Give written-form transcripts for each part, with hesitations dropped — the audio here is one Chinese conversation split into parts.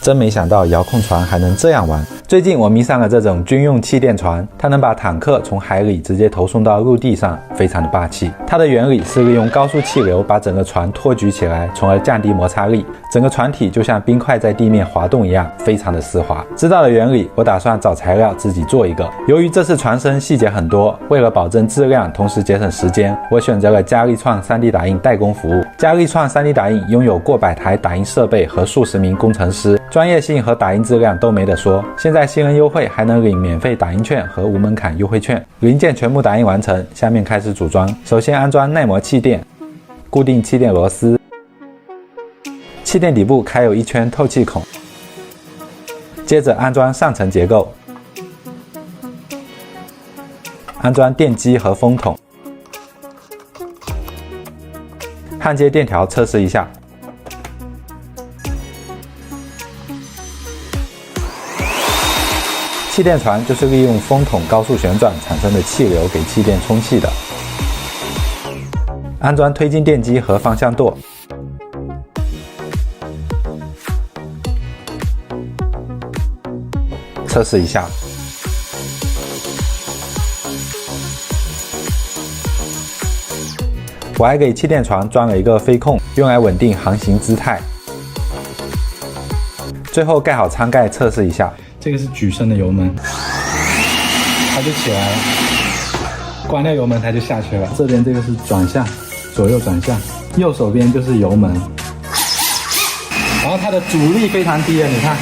真没想到遥控船还能这样玩。最近我迷上了这种军用气垫船，它能把坦克从海里直接投送到陆地上，非常的霸气。它的原理是利用高速气流把整个船托举起来，从而降低摩擦力，整个船体就像冰块在地面滑动一样，非常的丝滑。知道了原理，我打算找材料自己做一个。由于这次船身细节很多，为了保证质量，同时节省时间，我选择了佳立创 3D 打印代工服务。佳立创 3D 打印拥有过百台打印设备和数十名工程师，专业性和打印质量都没得说。现在新人优惠还能领免费打印券和无门槛优惠券。零件全部打印完成，下面开始组装。首先安装耐磨气垫，固定气垫螺丝，气垫底部开有一圈透气孔。接着安装上层结构，安装电机和风筒，焊接电条测试一下。气垫船就是利用风筒高速旋转产生的气流给气垫充气的。安装推进电机和方向舵，测试一下。我还给气垫船装了一个飞控，用来稳定航行姿态。最后盖好舱盖测试一下。这个是举升的油门，它就起来了，关掉油门它就下去了。这边这个是转向，左右转向，右手边就是油门，然后它的阻力非常低啊，你看。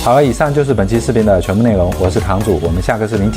好了，以上就是本期视频的全部内容，我是堂主，我们下个视频见。